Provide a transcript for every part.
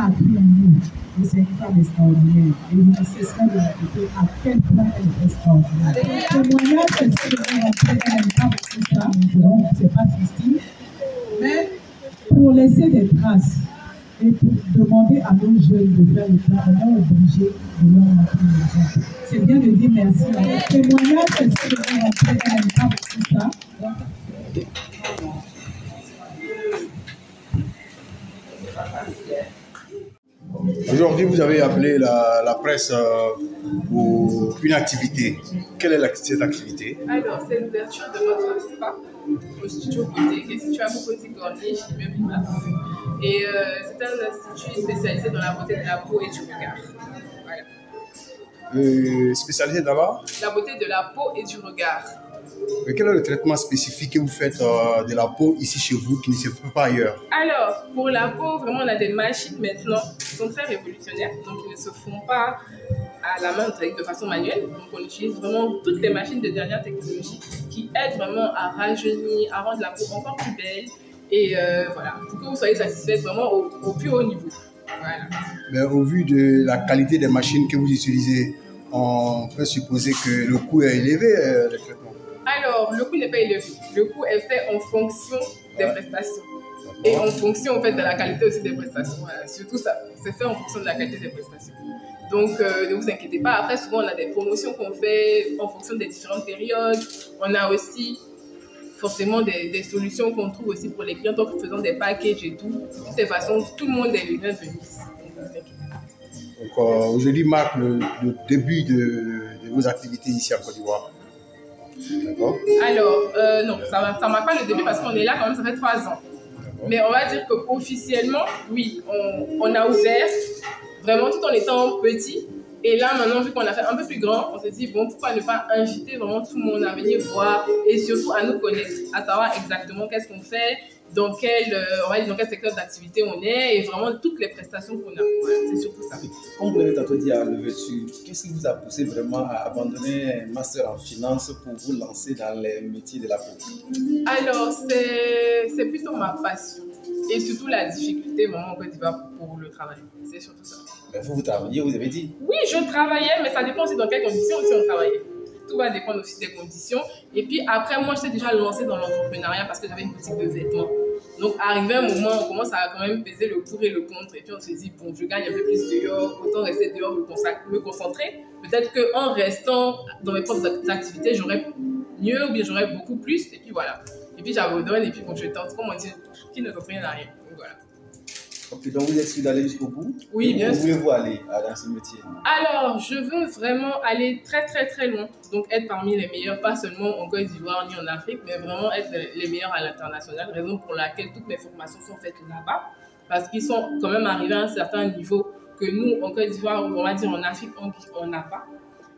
a appris en nous. Et c'est une femme extraordinaire. Et il ne cessera de répéter à quel point elle est extraordinaire. Le témoignage, c'est ce que elle n'aime pas beaucoup ça, donc c'est pas Christine. Mais pour laisser des traces et pour demander à nos jeunes de faire le plan, on est obligé de leur montrer l'exemple. C'est bien de dire merci. Le témoignage, c'est ce que elle n'aime pas beaucoup ça. Aujourd'hui, vous avez appelé la presse pour une activité. Quelle est cette activité? Alors, c'est l'ouverture de notre spa au studio Beauté, qui est situé à Montpellier, immeuble Imaf. Et c'est un institut spécialisé dans la beauté de la peau et du regard. Voilà. Spécialisé d'abord? La beauté de la peau et du regard. Mais quel est le traitement spécifique que vous faites de la peau ici chez vous qui ne se fait pas ailleurs? Alors, pour la peau, vraiment, on a des machines maintenant qui sont très révolutionnaires. Donc, ils ne se font pas à la main de façon manuelle. Donc, on utilise vraiment toutes les machines de dernière technologie qui aident vraiment à rajeunir, à rendre la peau encore plus belle. Et voilà, pour que vous soyez satisfait vraiment au plus haut niveau. Voilà. Mais au vu de la qualité des machines que vous utilisez, on peut supposer que le coût est élevé, le traitement. Alors, le coût n'est pas élevé. Le coût est fait en fonction des prestations. Et en fonction en fait, de la qualité aussi des prestations. Voilà. Surtout ça, c'est fait en fonction de la qualité des prestations. Donc, ne vous inquiétez pas. Après, souvent, on a des promotions qu'on fait en fonction des différentes périodes. On a aussi forcément des solutions qu'on trouve aussi pour les clients, donc faisant des packages et tout. De toutes les façons, tout le monde est le bienvenu. Donc, aujourd'hui marque le début de vos activités ici en Côte d'Ivoire. D'accord. Alors, non, ça ne marque pas le début parce qu'on est là quand même, ça fait 3 ans. Mais on va dire qu'officiellement, oui, on a ouvert vraiment tout en étant petit. Et là, maintenant, vu qu'on a fait un peu plus grand, on s'est dit, bon, pourquoi ne pas inviter vraiment tout le monde à venir voir et surtout à nous connaître, à savoir exactement qu'est-ce qu'on fait, dans quel secteur d'activité on est et vraiment toutes les prestations qu'on a. Voilà, c'est surtout ça. Comme vous l'avez tantôt dit à l'ouverture, qu'est-ce qui vous a poussé vraiment à abandonner un master en finance pour vous lancer dans les métiers de la peau? Alors, c'est plutôt ma passion et surtout la difficulté vraiment en Côte d'Ivoire pour le travail. C'est surtout ça. Mais vous travaillez, vous avez dit? Oui, je travaillais, mais ça dépend aussi dans quelles conditions aussi on travaillait. Tout va dépendre aussi des conditions. Et puis après, moi, j'étais déjà lancée dans l'entrepreneuriat parce que j'avais une boutique de vêtements. Donc, arrivé un moment, on commence à quand même peser le pour et le contre. Et puis, on se dit, bon, je gagne un peu plus dehors, autant rester dehors, me concentrer. Peut-être qu'en restant dans mes propres activités, j'aurais mieux ou bien j'aurais beaucoup plus. Et puis, voilà. Et puis, j'abandonne et puis, bon, je tente. Comme on dit, qui ne comprend rien à rien. Donc, voilà. Ok, donc vous êtes sûr d'aller jusqu'au bout? Oui, bien sûr. Où voulez-vous aller dans ce métier? Alors, je veux vraiment aller très très très loin. Donc, être parmi les meilleurs, pas seulement en Côte d'Ivoire ni en Afrique, mais vraiment être les meilleurs à l'international. Raison pour laquelle toutes mes formations sont faites là-bas. Parce qu'ils sont quand même arrivés à un certain niveau que nous, en Côte d'Ivoire, on va dire en Afrique, on n'a pas.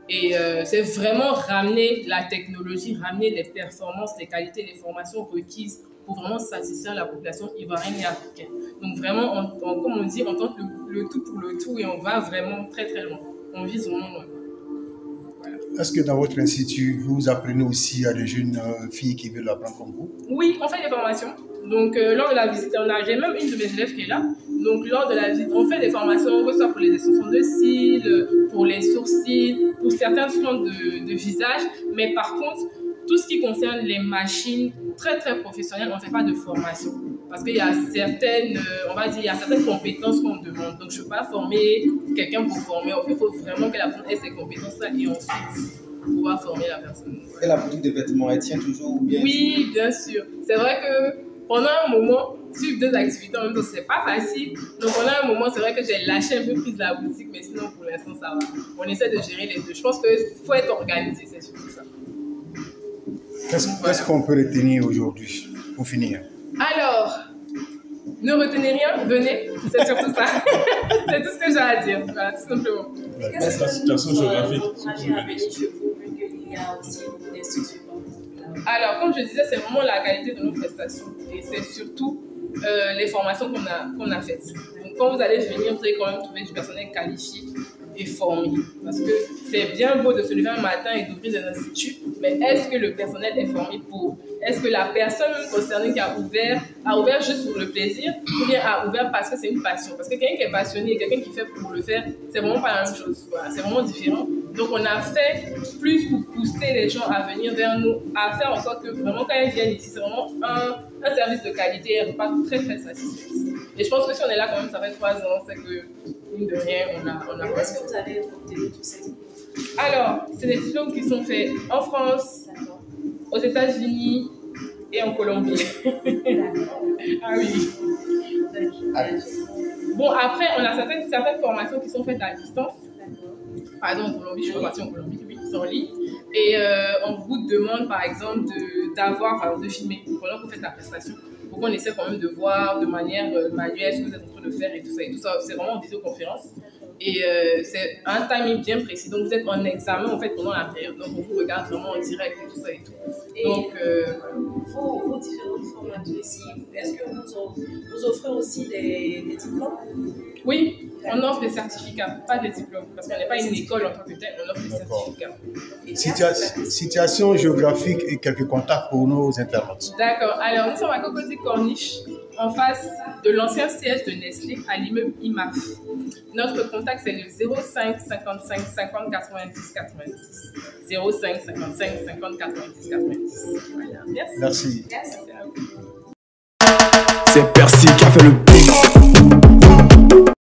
Et c'est vraiment ramener la technologie, ramener les performances, les qualités, les formations requises pour vraiment satisfaire la population ivoirienne et africaine. Donc vraiment, comme on dit, on tente le tout pour le tout et on va vraiment très très loin. On vise vraiment loin. Voilà. Est-ce que dans votre institut, vous apprenez aussi à des jeunes filles qui veulent apprendre comme vous? Oui, on fait des formations. Donc lors de la visite, j'ai même une de mes élèves qui est là. Donc lors de la visite, on fait des formations, que ce soit pour les extensions de cils, pour les sourcils, pour certains soins de visage. Mais par contre, tout ce qui concerne les machines très très professionnelles, on ne fait pas de formation. Parce qu'il y a certaines, on va dire, il y a certaines compétences qu'on demande. Donc je ne peux pas former quelqu'un pour former. Il faut vraiment que la personne ait ces compétences-là et ensuite pouvoir former la personne. Et la boutique de vêtements, elle tient toujours ou bien? Oui, bien sûr. C'est vrai que pendant un moment, suivre 2 activités en même temps, c'est pas facile. Donc pendant un moment, c'est vrai que j'ai lâché un peu plus la boutique, mais sinon pour l'instant, ça va. On essaie de gérer les deux. Je pense qu'il faut être organisé, c'est surtout ça. Qu'est-ce qu'on peut retenir aujourd'hui pour finir? Alors, ne retenez rien, venez, c'est surtout ça. C'est tout ce que j'ai à dire, voilà, tout simplement. Qu'est-ce que la situation géographique Alors, comme je disais, c'est vraiment la qualité de nos prestations et c'est surtout les formations qu'on a faites. Donc, quand vous allez venir, vous allez quand même trouver du personnel qualifié est formé. Parce que c'est bien beau de se lever un matin et d'ouvrir des instituts, mais est-ce que le personnel est formé pour? Est-ce que la personne concernée qui a ouvert juste pour le plaisir ou bien a ouvert parce que c'est une passion? Parce que quelqu'un qui est passionné et quelqu'un qui fait pour le faire, c'est vraiment pas la même chose. Voilà, c'est vraiment différent. Donc on a fait plus pour pousser les gens à venir vers nous, à faire en sorte que vraiment quand ils viennent ici, c'est vraiment un service de qualité et un repas très très satisfaisant. Et je pense que si on est là quand même, ça fait 3 ans, c'est que, mine de rien, on a... Où est-ce que vous avez obtenu tous ces diplômes? Alors, c'est des diplômes qui sont faits en France, aux États-Unis et en Colombie. Ah oui. Bon, après, on a certaines formations qui sont faites à distance. Par exemple, en Colombie, je suis partie en Colombie, oui, c'est en ligne. Et on vous demande, par exemple, de filmer pendant que vous faites la prestation. Donc, on essaie quand même de voir de manière manuelle ce que vous êtes en train de faire et tout ça. Et tout ça, c'est vraiment en visioconférence. Et c'est un timing bien précis. Donc, vous êtes en examen, en fait, pendant la période. Donc, on vous regarde vraiment en direct et tout ça et tout. Et donc, vos différentes formations ici, est-ce que vous offrez aussi des diplômes? Oui, on offre des certificats, pas des diplômes. Parce qu'on n'est pas une école en tant que telle, on offre des certificats. Situation géographique et quelques contacts pour nos internautes. D'accord. Alors, nous sommes à Cocody Corniche, en face de l'ancien siège de Nestlé, à l'immeuble IMAF. Notre contact, c'est le 05 55 50 90 90. 05 55 50 90 90. Voilà. Merci. Merci. Merci à vous. C'est Percy qui a fait le